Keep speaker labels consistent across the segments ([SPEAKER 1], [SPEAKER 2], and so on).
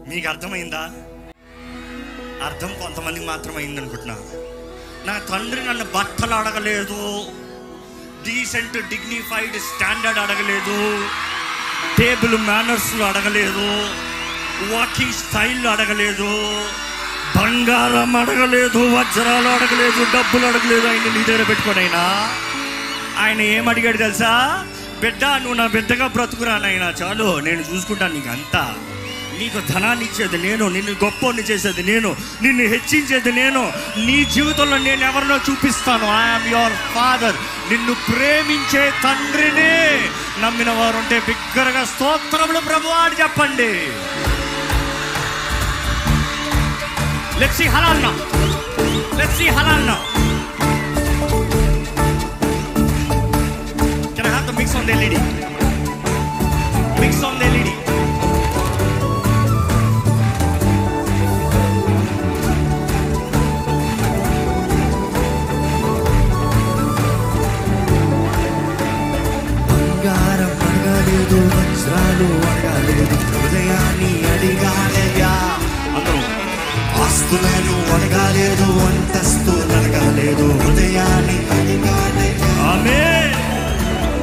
[SPEAKER 1] మీకు అర్థమైందా? అర్థం కొంతమందికి మాత్రం అయింది అనుకుంటున్నా. నా తండ్రి నన్ను బట్టలు అడగలేదు, డీసెంట్ డిగ్నిఫైడ్ స్టాండర్డ్ అడగలేదు, టేబుల్ మేనర్స్లు అడగలేదు, వాకింగ్ స్టైల్ అడగలేదు, బంగారం అడగలేదు, వజ్రాలు అడగలేదు, డబ్బులు అడగలేదు. ఆయన నీ దగ్గర పెట్టుకోని ఆయన ఏమడిగాడు తెలుసా? బిడ్డ, నువ్వు నా బిడ్డగా బ్రతుకురానైనా చాలు, నేను చూసుకుంటాను. నీకు అంతా, నీకు ధనాన్ని ఇచ్చేది నేను, నిన్ను గొప్పని చేసేది నేను, నిన్ను హెచ్చించేది నేను, నీ జీవితంలో నేను ఎవరినో చూపిస్తాను. I'm your father. నిన్ను ప్రేమించే తండ్రిని. నమ్మిన వారు ఉంటే బిగ్గరగా స్తోత్రములు ప్రభువా అని చెప్పండి. Let's see halal now. Let's see halal now. Can I have the mix on the LED? Mix on the LED.
[SPEAKER 2] బంగారం అడగలేదు, వజ్రాలు అడగలేదు, హృదయాన్ని అడిగాడయ్యా. ఆస్తులను అడగలేదు, అంతస్తులు అడగలేదు, హృదయాన్ని అడిగాడయ్యా.
[SPEAKER 1] ఆమేన్.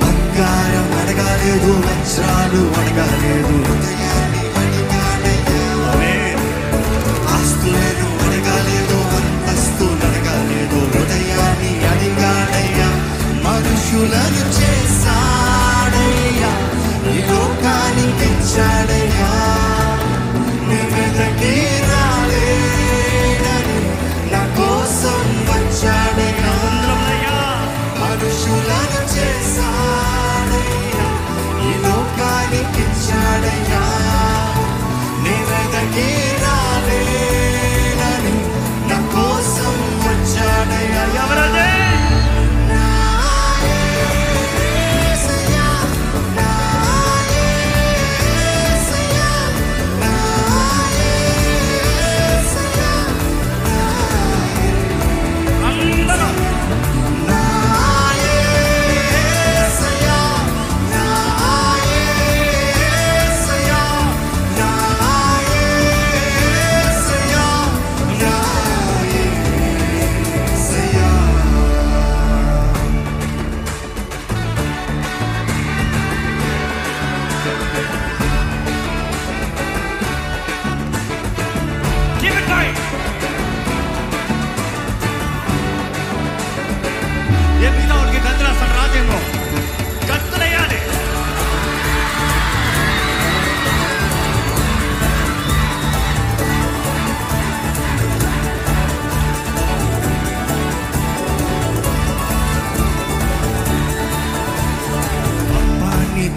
[SPEAKER 2] బంగారం అడగలేదు, వజ్రాలు అడగలేదు, హృదయాన్ని అడిగాడయ్యా.
[SPEAKER 1] ఆమేన్.
[SPEAKER 2] ఆస్తులను అడగలేదు, అంతస్తులు అడగలేదు, హృదయాన్ని అడిగాడయ్యా. మనుషులను చేశాడయ్యా, ఈ లోకానికి తెచ్చాడయ్యా. నీ వెదకి రాలేడని నా కోసం వచ్చాడయ్యా. మనుషులను చేశాడయ్యా, ఈ లోకానికి ఇచ్చాడయ్యా. నీ వెదకి రాలేడని నా కోసం వచ్చాడయ్యా.
[SPEAKER 1] ఎవరదే?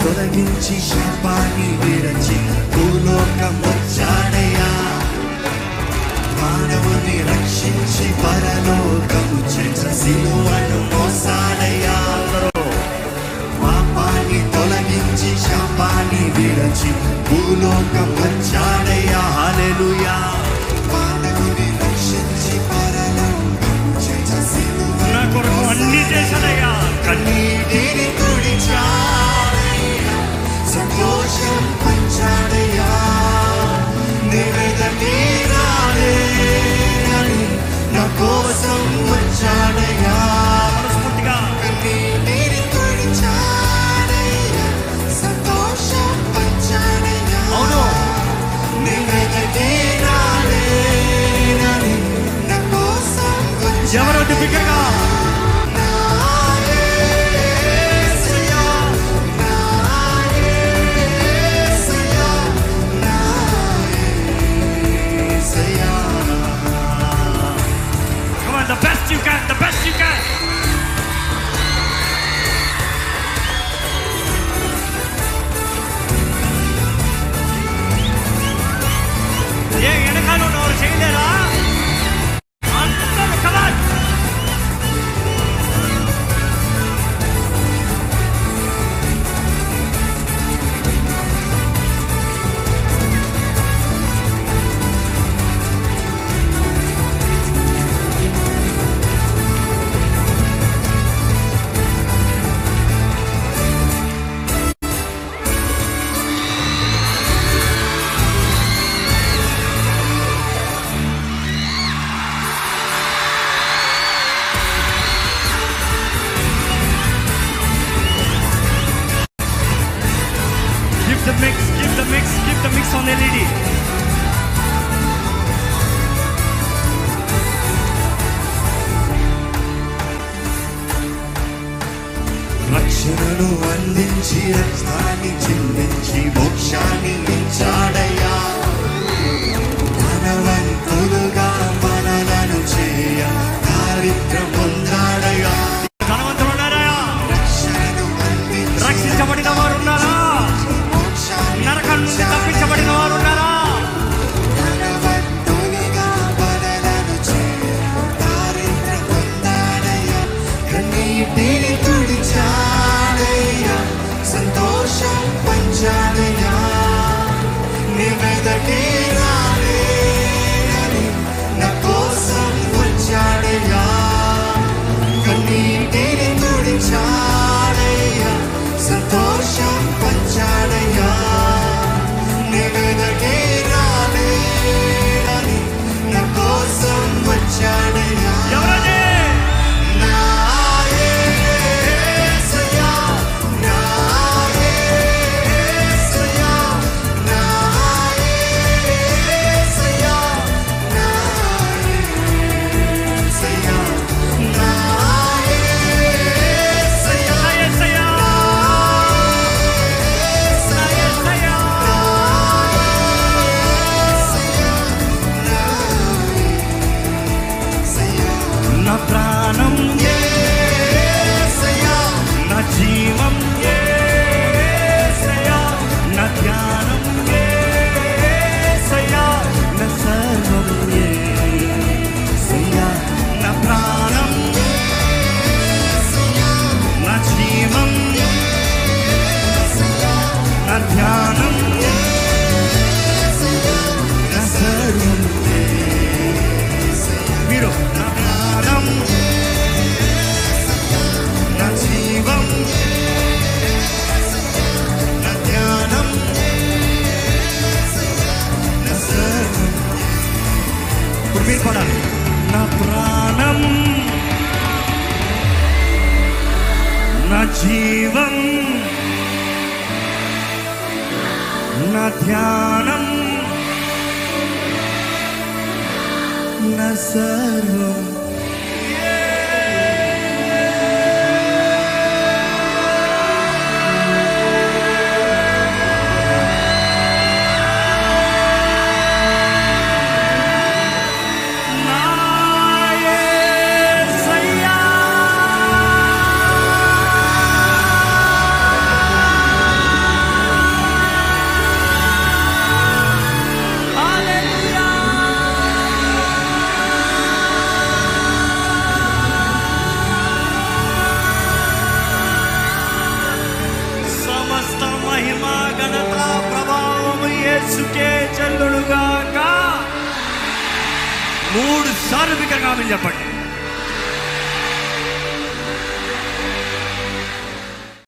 [SPEAKER 2] తొలగించి శాపాన్ని విరచి భూలోకం వచ్చాడయ్యా. మానవుని రక్షించి పరలోకము చేర్చి సిలువను మోసాడయ్యా. పాపాన్ని తొలగించి శాపాన్ని విరచి భూలోకం వచ్చాడయ్యా. హల్లెలూయా. మానవుని రక్షించి పరలోకము చేర్చి సిలువను
[SPEAKER 1] నా కొరకు అన్ని చేశాడయ్యా.
[SPEAKER 2] కన్నీటిని తుడిచాడయ్యా, సంతోషం పంచాడయ్యా. నీ వెదకి రాలేడని నా కోసం వచ్చాడయ్యా.
[SPEAKER 1] మనస్ఫూర్తిగా
[SPEAKER 2] కన్నీటిని తుడిచాడయ్యా, సంతోషం పంచాడయ్యా.
[SPEAKER 1] అవును.
[SPEAKER 2] నీ వెదకి రాలేడని నా కోసం వచ్చాడయ్యా.
[SPEAKER 1] ఎవరో బిగ్గరగా the best you can, the best you can. ఏ ఎనకాల ఉన్నవారు చేయలేరా? అందరూ come on. వెలుగుతోంది ఎల్ఈడి.
[SPEAKER 2] రక్షణను అందించి రక్తాన్ని చిందించి మోక్షాన్ని ఇచ్చాడయ్యా. ధనవంతులుగా మనలను చేయ చారిత్ర పొందాడయ్యా.
[SPEAKER 1] ధనవంతులు ఉన్నారా?
[SPEAKER 2] రక్షణను అందించి
[SPEAKER 1] రక్షించబడిన వారు ఉన్నారా? నరకం నుండి తప్పించబడిన వారు ఉన్నారా?
[SPEAKER 2] ధనవంతులుగా మనలను చేయ చారిత్ర పొందాడయ్యా. కన్నీటిని తుడిచాడయ్యా, సంతోషం పంచాడయ్యా. నీ మీదకి రాలేదని నా కోసం వచ్చాడయ్యా. కన్నీటిని తుడిచాడయ్యా, సంతోషం పంచాడయ్యా. నీ మీదకి రాలేదని నా కోసం వచ్చాడయ్యా.
[SPEAKER 1] ఎవరది?
[SPEAKER 2] నా యేసయ్యా, నా యేసయ్యా, నా యేసయ్యా, నా యేసయ్యా, నా యేసయ్యా,
[SPEAKER 1] నా యేసయ్యా, నా యేసయ్యా. నా ప్రాణం
[SPEAKER 2] యేసయ్యా,
[SPEAKER 1] నా జీవం యేసయ్యా, నా ధ్యానం యేసయ్యా, నా సర్వం యేసయ్యా. నా ప్రాణం నా జీవం నా ధ్యానం నా సర్వం మీరు. నా ప్రాణం నా జీవం నా ధ్యానం నా సర్వం. ఇప్పుడు మీరు పడాలి. నా ప్రాణం నా జీవం నా ధ్యానం నా సర్వం. నా యేసయ్యా. హల్లెలూయా. సమస్త మహిమ ఘనత ప్రభావం యేసుకే చెల్లుడుగాక. 3 సార్లు బిగ్గరగా ఆమేన్ చెప్పండి.